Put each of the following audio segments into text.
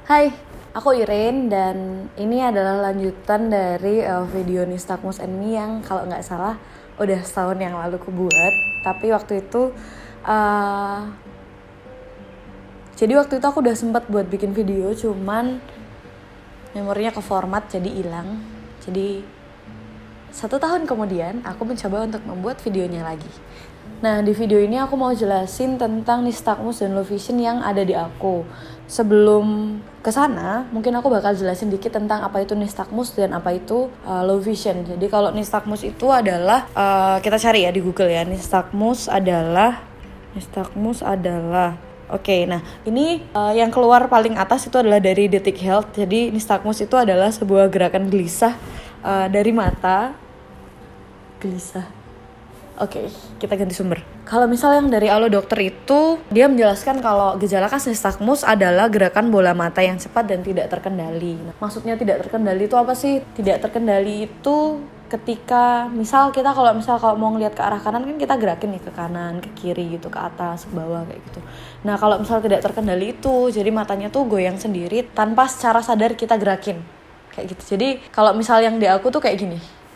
Hai, aku Irin dan ini adalah lanjutan dari video Nistagmus and Me yang kalau nggak salah udah setahun yang lalu aku buat. Tapi waktu itu, uh, jadi waktu itu aku udah sempat buat bikin video, cuman memorinya ke format jadi hilang. Jadi 1 tahun kemudian aku mencoba untuk membuat videonya lagi. Nah, di video ini aku mau jelasin tentang nistagmus dan low vision yang ada di aku. Sebelum ke sana, mungkin aku bakal jelasin dikit tentang apa itu nistagmus dan apa itu low vision. Jadi kalau nistagmus itu adalah kita cari ya di Google ya. Nistagmus adalah Oke, nah ini yang keluar paling atas itu adalah dari Detik Health. Jadi nistagmus itu adalah sebuah gerakan gelisah dari mata. Gelisah. Oke, kita ganti sumber. Kalau misal yang dari Alo Dokter itu, dia menjelaskan kalau gejala khas nistagmus adalah gerakan bola mata yang cepat dan tidak terkendali. Nah, maksudnya tidak terkendali itu apa sih? Tidak terkendali itu ketika misal kalau mau ngelihat ke arah kanan kan kita gerakin nih ke kanan, ke kiri gitu, ke atas, ke bawah kayak gitu. Nah, kalau misal tidak terkendali itu, jadi matanya tuh goyang sendiri tanpa secara sadar kita gerakin. Kayak gitu. Jadi kalau misal yang di aku tuh kayak gini.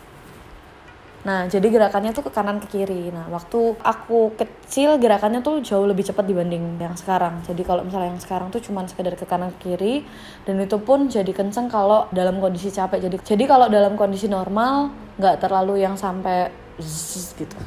Nah, jadi gerakannya tuh ke kanan ke kiri. Nah, waktu aku kecil gerakannya tuh jauh lebih cepat dibanding yang sekarang. Jadi kalau misalnya yang sekarang tuh cuma sekedar ke kanan ke kiri, dan itu pun jadi kenceng kalau dalam kondisi capek. Jadi kalau dalam kondisi normal nggak terlalu yang sampai zzz gitu.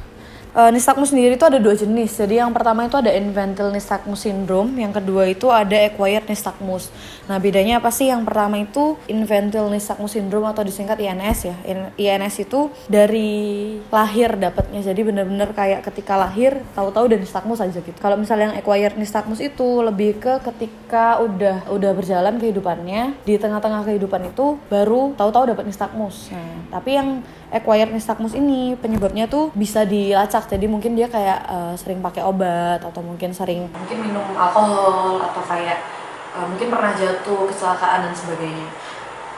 Nistagmus sendiri itu ada 2 jenis. Jadi yang pertama itu ada infantile nystagmus syndrome, yang kedua itu ada acquired nystagmus. Nah, bedanya apa sih? Yang pertama itu infantile nystagmus syndrome atau disingkat INS ya. INS itu dari lahir dapatnya. Jadi benar-benar kayak ketika lahir tahu-tahu udah nystagmus aja gitu. Kalau misalnya yang acquired nystagmus itu lebih ke ketika udah berjalan kehidupannya, di tengah-tengah kehidupan itu baru tahu-tahu dapat nystagmus. Nah, tapi yang acquired nystagmus ini penyebabnya tuh bisa dilacak. Jadi mungkin dia kayak sering pakai obat atau mungkin minum alkohol atau kayak mungkin pernah jatuh, kecelakaan dan sebagainya.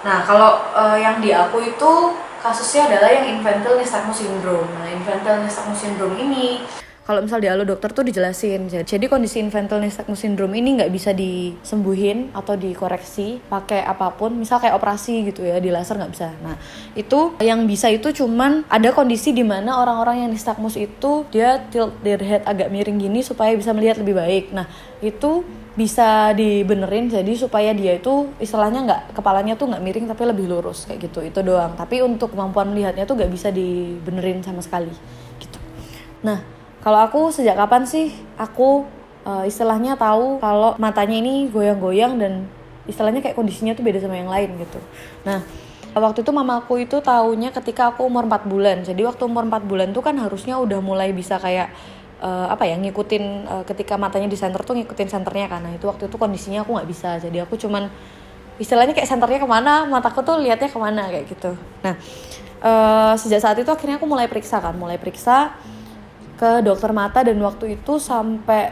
Nah, kalau yang di aku itu kasusnya adalah yang infantile nystagmus syndrome. Nah, infantile nystagmus syndrome ini kalau misal di Alo Dokter tuh dijelasin. Jadi kondisi infantile nystagmus syndrome ini nggak bisa disembuhin atau dikoreksi pakai apapun. Misal kayak operasi gitu ya, di laser nggak bisa. Nah, itu yang bisa itu cuman ada kondisi di mana orang-orang yang nystagmus itu dia tilt their head agak miring gini supaya bisa melihat lebih baik. Nah, itu bisa dibenerin jadi supaya dia itu istilahnya kepalanya tuh nggak miring tapi lebih lurus kayak gitu. Itu doang. Tapi untuk kemampuan melihatnya tuh nggak bisa dibenerin sama sekali gitu. Nah, kalau aku sejak kapan sih aku istilahnya tahu kalau matanya ini goyang-goyang dan istilahnya kayak kondisinya tuh beda sama yang lain gitu. Nah, waktu itu mamaku itu taunya ketika aku umur 4 bulan. Jadi waktu umur 4 bulan tuh kan harusnya udah mulai bisa kayak ngikutin ketika matanya di center tuh ngikutin senternya kan. Nah, itu waktu itu kondisinya aku nggak bisa. Jadi aku cuman istilahnya kayak senternya kemana, mataku tuh lihatnya kemana kayak gitu. Nah, sejak saat itu akhirnya aku mulai periksa ke dokter mata, dan waktu itu sampai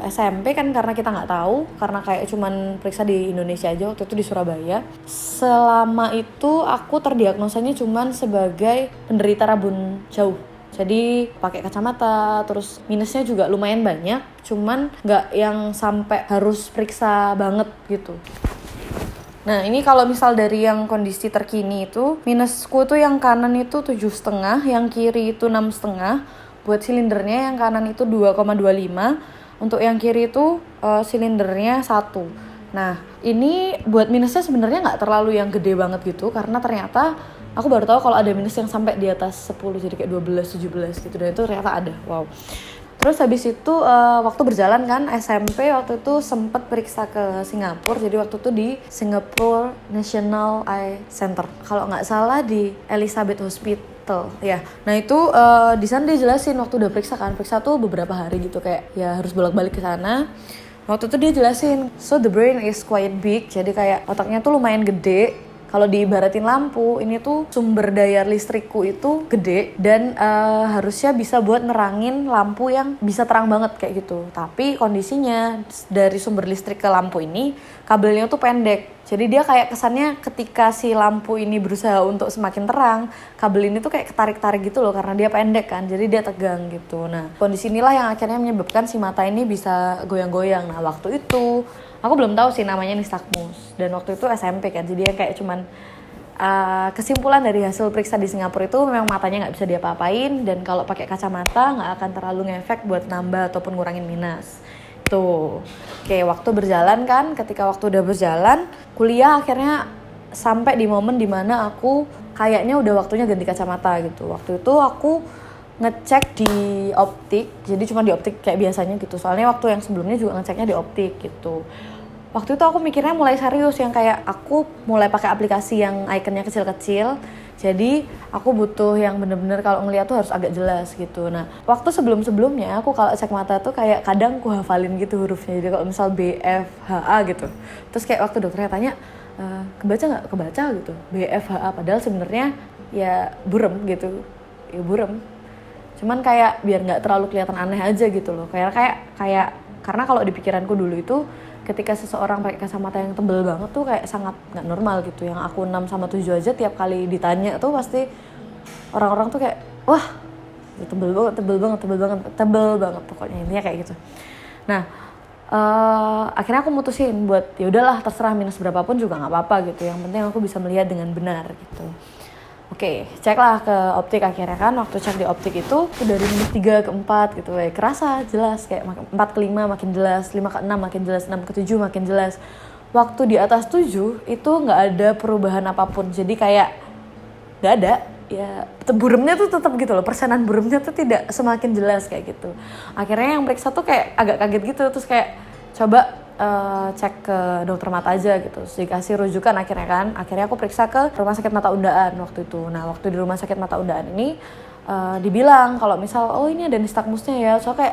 SMP kan karena kita nggak tahu, karena kayak cuman periksa di Indonesia aja waktu itu di Surabaya. Selama itu aku terdiagnosanya cuman sebagai penderita rabun jauh. Jadi pakai kacamata, terus minusnya juga lumayan banyak, cuman nggak yang sampai harus periksa banget gitu. Nah, ini kalau misal dari yang kondisi terkini itu, minusku tuh yang kanan itu 7,5, yang kiri itu 6,5. Buat silindernya yang kanan itu 2,25, untuk yang kiri itu silindernya 1. Nah, ini buat minusnya sebenarnya nggak terlalu yang gede banget gitu, karena ternyata aku baru tahu kalau ada minus yang sampai di atas 10, jadi kayak 12, 17 gitu, dan itu ternyata ada. Wow. Terus habis itu waktu berjalan kan SMP, waktu itu sempet periksa ke Singapura. Jadi waktu itu di Singapore National Eye Center, kalau nggak salah di Elizabeth Hospital ya. Nah, itu di sana dia jelasin waktu udah periksa tuh beberapa hari gitu, kayak ya harus bolak-balik ke sana. Waktu itu dia jelasin, so the brain is quite big, jadi kayak otaknya tuh lumayan gede. Kalau diibaratin lampu, ini tuh sumber daya listrikku itu gede dan harusnya bisa buat nerangin lampu yang bisa terang banget kayak gitu. Tapi kondisinya dari sumber listrik ke lampu ini, kabelnya tuh pendek. Jadi dia kayak kesannya ketika si lampu ini berusaha untuk semakin terang, kabel ini tuh kayak ketarik-tarik gitu loh, karena dia pendek kan, jadi dia tegang gitu. Nah, kondisi inilah yang akhirnya menyebabkan si mata ini bisa goyang-goyang. Nah, waktu itu Aku belum tahu sih namanya nistagmus, dan waktu itu SMP kan, jadi kayak cuman kesimpulan dari hasil periksa di Singapura itu memang matanya nggak bisa diapa-apain, dan kalau pakai kacamata nggak akan terlalu ngefek buat nambah ataupun ngurangin minus. Tuh, oke, waktu berjalan kan, ketika waktu udah berjalan, kuliah akhirnya sampai di momen dimana aku kayaknya udah waktunya ganti kacamata gitu. Waktu itu aku ngecek di optik, jadi cuma di optik kayak biasanya gitu. Soalnya waktu yang sebelumnya juga ngeceknya di optik gitu. Waktu itu aku mikirnya mulai serius, yang kayak aku mulai pakai aplikasi yang ikonnya kecil-kecil. Jadi aku butuh yang bener-bener kalau ngeliat tuh harus agak jelas gitu. Nah, waktu sebelum-sebelumnya aku kalau cek mata tuh kayak kadang aku hafalin gitu hurufnya. Jadi kalau misal B, F, H, A gitu. Terus kayak waktu dokternya tanya, kebaca nggak? Kebaca gitu. B, F, H, A. Padahal sebenarnya ya burem gitu. Ya burem. Cuman kayak biar nggak terlalu kelihatan aneh aja gitu loh. Kayak karena kalau di pikiranku dulu itu ketika seseorang pakai kacamata yang tebel banget tuh kayak sangat nggak normal gitu. Yang aku 6 sama 7 aja tiap kali ditanya tuh pasti orang-orang tuh kayak wah tebel banget pokoknya, intinya kayak gitu. Nah, akhirnya aku mutusin buat ya udahlah terserah minus berapapun juga nggak apa-apa gitu. Yang penting aku bisa melihat dengan benar gitu. Oke, ceklah ke optik akhirnya kan. Waktu cek di optik itu dari minus 3 ke 4 gitu, kerasa jelas kayak 4 ke 5 makin jelas, 5 ke 6 makin jelas, 6 ke 7 makin jelas. Waktu di atas 7 itu nggak ada perubahan apapun, jadi kayak nggak ada, ya buremnya tuh tetap gitu loh, persenan buremnya tuh tidak semakin jelas kayak gitu. Akhirnya yang periksa tuh kayak agak kaget gitu, terus kayak coba cek ke dokter mata aja gitu, terus dikasih rujukan akhirnya aku periksa ke rumah sakit mata Undaan waktu itu. Nah, waktu di rumah sakit mata Undaan ini dibilang kalau misal ini ada nistagmusnya ya, so kayak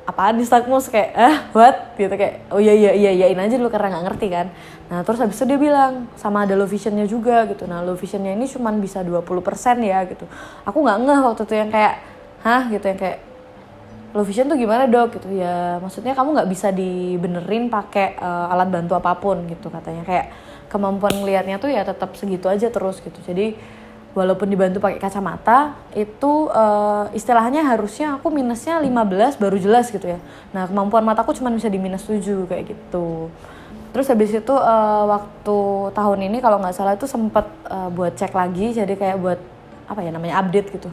apaan nistagmus, kayak what gitu, kayak oh iyain aja dulu karena nggak ngerti kan. Nah, terus habis itu dia bilang sama ada low visionnya juga gitu. Nah, low visionnya ini cuman bisa 20% ya gitu. Aku nggak ngeh waktu itu, yang kayak gitu, yang kayak low vision tuh gimana dok gitu ya, maksudnya kamu nggak bisa dibenerin pakai alat bantu apapun gitu katanya, kayak kemampuan ngelihatnya tuh ya tetap segitu aja terus gitu. Jadi walaupun dibantu pakai kacamata itu istilahnya harusnya aku minusnya 15 baru jelas gitu ya. Nah, kemampuan mataku cuma bisa di minus 7 kayak gitu. Terus habis itu waktu tahun ini kalau nggak salah itu sempat buat cek lagi, jadi kayak buat apa ya namanya, update gitu.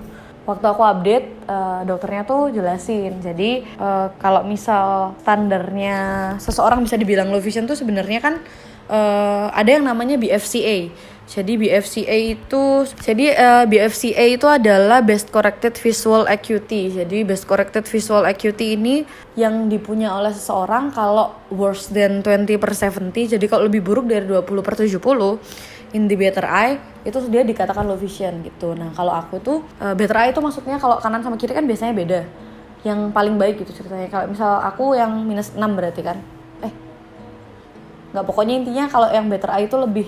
Waktu aku update, dokternya tuh jelasin. Jadi kalau misal standarnya seseorang bisa dibilang low vision tuh sebenarnya kan ada yang namanya BFCA. Jadi BFCA itu adalah Best Corrected Visual Acuity. Jadi Best Corrected Visual Acuity ini yang dipunya oleh seseorang kalau worse than 20/70. Jadi kalau lebih buruk dari 20/70 in the better eye itu dia dikatakan low vision gitu. Nah, kalau aku tuh better eye itu maksudnya kalau kanan sama kiri kan biasanya beda. Yang paling baik gitu ceritanya. Kalau misal aku yang minus 6 berarti kan. Nggak, pokoknya intinya kalau yang better eye itu lebih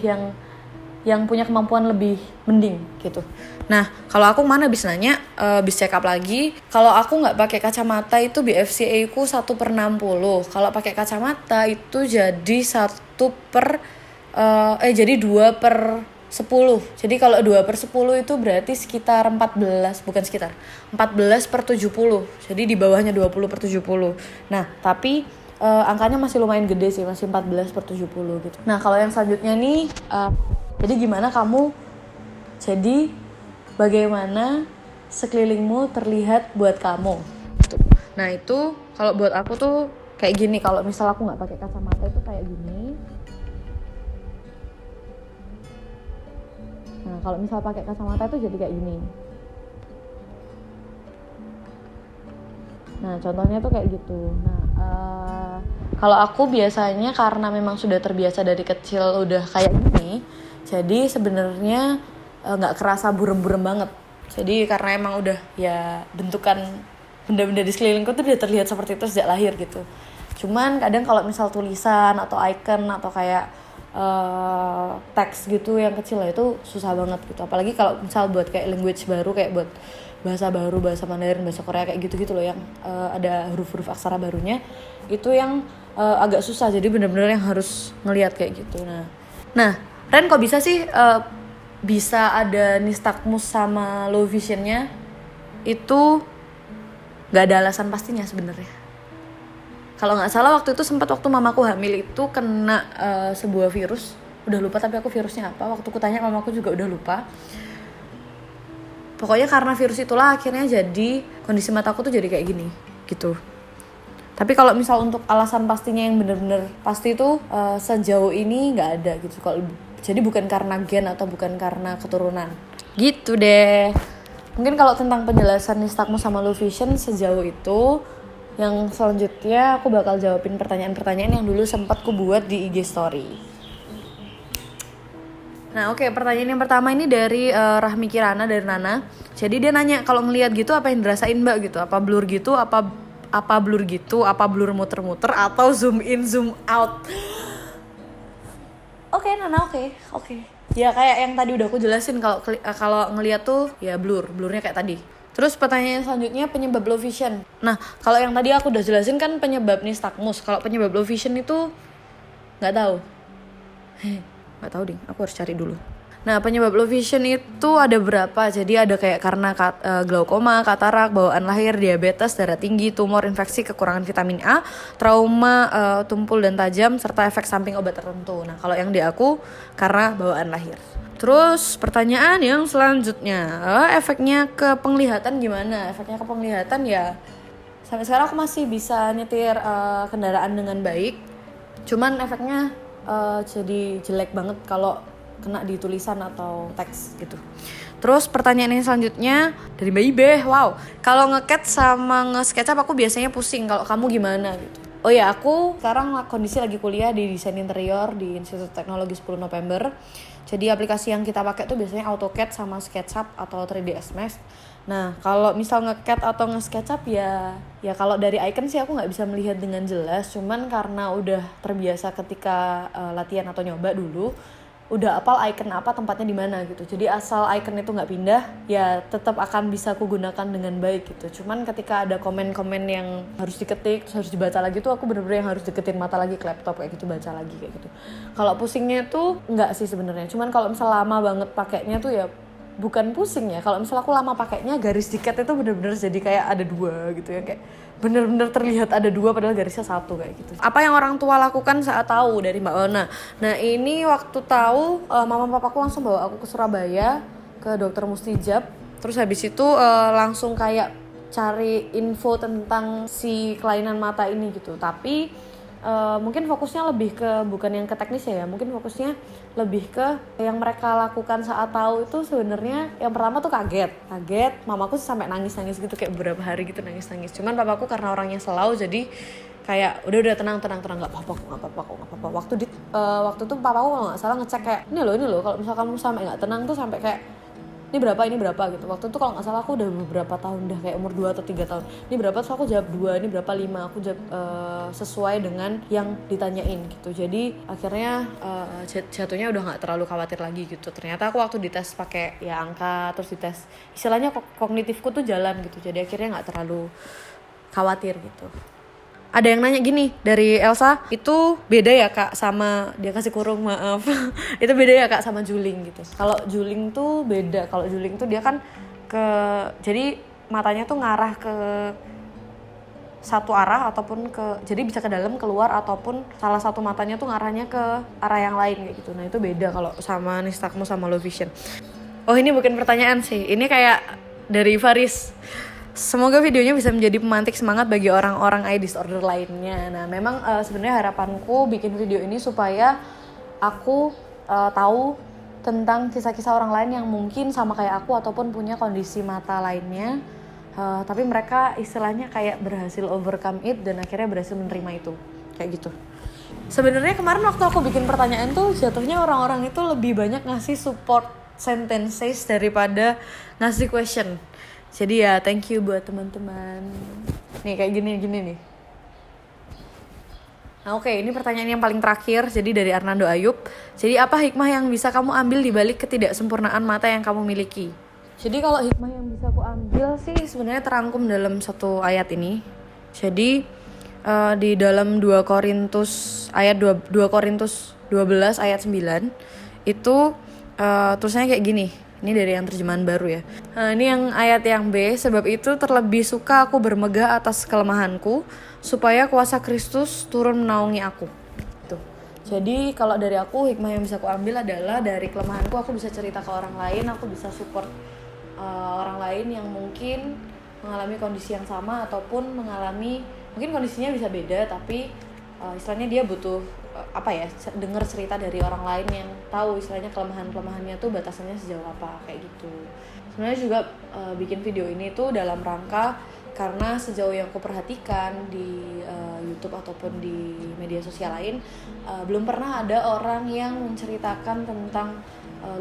yang punya kemampuan lebih mending gitu. Nah, kalau aku mana bisa nanya, bisa check up lagi. Kalau aku nggak pakai kacamata itu BFCA ku 1/60. Kalau pakai kacamata itu jadi 2/10. Jadi kalau 2/10 itu berarti sekitar 14/70. Jadi di bawahnya 20/70. Nah, tapi angkanya masih lumayan gede sih, masih 14/70 gitu. Nah, kalau yang selanjutnya nih, jadi gimana kamu, jadi bagaimana sekelilingmu terlihat buat kamu. Nah, itu kalau buat aku tuh kayak gini. Kalau misal aku nggak pakai kacamata itu kayak gini. Nah, kalau misal pakai kacamata itu jadi kayak gini. Nah, contohnya tuh kayak gitu. Nah, kalau aku biasanya karena memang sudah terbiasa dari kecil udah kayak gini, jadi sebenarnya nggak kerasa burem-burem banget. Jadi karena emang udah ya bentukan benda-benda di sekelilingku tuh udah terlihat seperti itu sejak lahir gitu. Cuman kadang kalau misal tulisan atau icon atau kayak teks gitu yang kecil lah itu susah banget gitu. Apalagi kalau misal buat kayak language baru, kayak buat bahasa baru, bahasa Mandarin, bahasa Korea kayak gitu-gitu loh, yang ada huruf-huruf aksara barunya, itu yang agak susah. Jadi benar-benar yang harus ngelihat kayak gitu. Nah, Ren kok bisa sih bisa ada nistagmus sama low visionnya? Itu nggak ada alasan pastinya sebenarnya. Kalau nggak salah waktu itu sempat waktu mamaku hamil itu kena sebuah virus, udah lupa tapi aku virusnya apa. Waktu ku tanya mamaku juga udah lupa. Pokoknya karena virus itulah akhirnya jadi kondisi mataku tuh jadi kayak gini gitu. Tapi kalau misal untuk alasan pastinya yang bener-bener pasti itu sejauh ini nggak ada gitu. Jadi bukan karena gen atau bukan karena keturunan. Gitu deh. Mungkin kalau tentang penjelasan nistagmus sama low vision sejauh itu, yang selanjutnya aku bakal jawabin pertanyaan-pertanyaan yang dulu sempat ku buat di IG story. Nah oke, pertanyaan yang pertama ini dari Rahmi Kirana dari Nana. Jadi dia nanya kalau ngelihat gitu apa yang dirasain mbak gitu, apa blur gitu, apa blur gitu, apa blur muter-muter atau zoom in zoom out. Oke Nana, oke. Ya kayak yang tadi udah aku jelasin, kalau ngelihat tuh ya blurnya kayak tadi. Terus pertanyaan selanjutnya penyebab low vision. Nah kalau yang tadi aku udah jelasin kan penyebab nistagmus. Kalau penyebab low vision itu nggak tahu. Nggak tahu deh, aku harus cari dulu. Nah penyebab low vision itu ada berapa. Jadi ada kayak karena glaukoma, katarak, bawaan lahir, diabetes, darah tinggi, tumor, infeksi, kekurangan vitamin A, trauma tumpul dan tajam, serta efek samping obat tertentu. Nah kalau yang di aku karena bawaan lahir. Terus pertanyaan yang selanjutnya, efeknya ke penglihatan gimana? Efeknya ke penglihatan ya sampai sekarang aku masih bisa nyetir kendaraan dengan baik. Cuman efeknya jadi jelek banget kalau kena di tulisan atau teks gitu. Terus pertanyaan yang selanjutnya dari Mbak Ibe, wow, kalau nge-CAD sama nge-SketchUp aku biasanya pusing, kalau kamu gimana gitu. Oh ya, aku sekarang kondisi lagi kuliah di desain interior di Institut Teknologi 10 November. Jadi aplikasi yang kita pakai tuh biasanya AutoCAD sama SketchUp atau 3ds Max. Nah, kalau misal nge-CAD atau nge-SketchUp ya kalau dari icon sih aku nggak bisa melihat dengan jelas. Cuman karena udah terbiasa ketika latihan atau nyoba dulu, udah apal icon apa tempatnya di mana gitu. Jadi asal icon itu nggak pindah, ya tetap akan bisa aku gunakan dengan baik gitu. Cuman ketika ada komen-komen yang harus diketik, harus dibaca lagi tuh aku bener-bener yang harus deketin mata lagi ke laptop kayak gitu, baca lagi kayak gitu. Kalau pusingnya tuh nggak sih sebenarnya. Cuman kalau misal lama banget pakainya tuh ya bukan pusing ya. Kalau misal aku lama pakainya garis di CAD itu bener-bener jadi kayak ada dua gitu ya, kayak bener-bener terlihat ada dua padahal garisnya satu kayak gitu. Apa yang orang tua lakukan saat tahu dari Mbak Ona? Nah ini waktu tahu mama papaku langsung bawa aku ke Surabaya ke dokter Mustijab. Terus habis itu langsung kayak cari info tentang si kelainan mata ini gitu. Tapi mungkin fokusnya lebih ke bukan yang ke teknisnya ya, mungkin fokusnya lebih ke yang mereka lakukan saat tahu itu sebenarnya yang pertama tuh kaget, mamaku sampai nangis gitu kayak beberapa hari gitu nangis. Cuman papaku karena orangnya selau jadi kayak udah tenang nggak apa-apa. Waktu itu papaku kalau nggak salah ngecek kayak ini loh kalau misal kamu sampai nggak tenang tuh sampai kayak ini berapa gitu. Waktu itu kalau nggak salah aku udah beberapa tahun dah kayak umur 2 atau 3 tahun. Ini berapa, terus aku jawab 2, ini berapa 5. Aku jawab sesuai dengan yang ditanyain gitu. Jadi akhirnya jatuhnya udah nggak terlalu khawatir lagi gitu. Ternyata aku waktu dites pakai ya angka, terus dites istilahnya kognitifku tuh jalan gitu. Jadi akhirnya nggak terlalu khawatir gitu. Ada yang nanya gini dari Elsa, itu beda ya kak sama, dia kasih kurung maaf itu beda ya kak sama juling gitu. Kalau juling tuh beda, kalau juling tuh dia kan jadi matanya tuh ngarah ke satu arah ataupun jadi bisa ke dalam keluar ataupun salah satu matanya tuh ngarahnya ke arah yang lain kayak gitu. Nah itu beda kalau sama nistagmus sama low vision. Oh ini bukan pertanyaan sih, ini kayak dari Faris. Semoga videonya bisa menjadi pemantik semangat bagi orang-orang eye disorder lainnya. Nah, memang sebenarnya harapanku bikin video ini supaya aku tahu tentang kisah-kisah orang lain yang mungkin sama kayak aku ataupun punya kondisi mata lainnya. Tapi mereka istilahnya kayak berhasil overcome it dan akhirnya berhasil menerima itu. Kayak gitu. Sebenarnya kemarin waktu aku bikin pertanyaan tuh jatuhnya orang-orang itu lebih banyak ngasih support sentences daripada ngasih question. Jadi ya thank you buat teman-teman. Nih kayak gini nih. Nah oke, ini pertanyaan yang paling terakhir. Jadi dari Arnando Ayub. Jadi apa hikmah yang bisa kamu ambil di balik ketidaksempurnaan mata yang kamu miliki? Jadi kalau hikmah yang bisa aku ambil sih sebenarnya terangkum dalam satu ayat ini. Jadi di dalam 2 Korintus 12 ayat 9 itu tulisannya kayak gini. Ini dari yang terjemahan baru ya. Nah, ini yang ayat yang B. Sebab itu terlebih suka aku bermegah atas kelemahanku, supaya kuasa Kristus turun menaungi aku. Tuh. Jadi kalau dari aku, hikmah yang bisa aku ambil adalah dari kelemahanku aku bisa cerita ke orang lain, aku bisa support orang lain yang mungkin mengalami kondisi yang sama ataupun mengalami, mungkin kondisinya bisa beda, tapi istilahnya dia butuh dengar cerita dari orang lain yang tahu istilahnya kelemahannya tuh batasannya sejauh apa, kayak gitu. Sebenarnya juga bikin video ini tuh dalam rangka karena sejauh yang aku perhatikan di YouTube ataupun di media sosial lain, belum pernah ada orang yang menceritakan tentang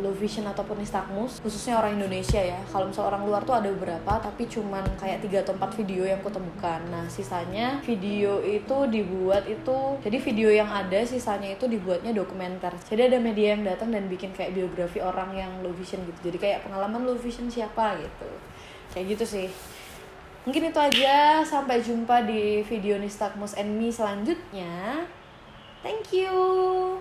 low vision ataupun nystagmus, khususnya orang Indonesia ya. Kalau misalnya orang luar tuh ada beberapa, tapi cuman kayak 3 atau 4 video yang aku temukan. Nah sisanya video itu dibuat itu, jadi video yang ada sisanya itu dibuatnya dokumenter. Jadi ada media yang datang dan bikin kayak biografi orang yang low vision gitu, jadi kayak pengalaman low vision siapa gitu, kayak gitu sih. Mungkin itu aja, sampai jumpa di video Nystagmus and Me selanjutnya. Thank you.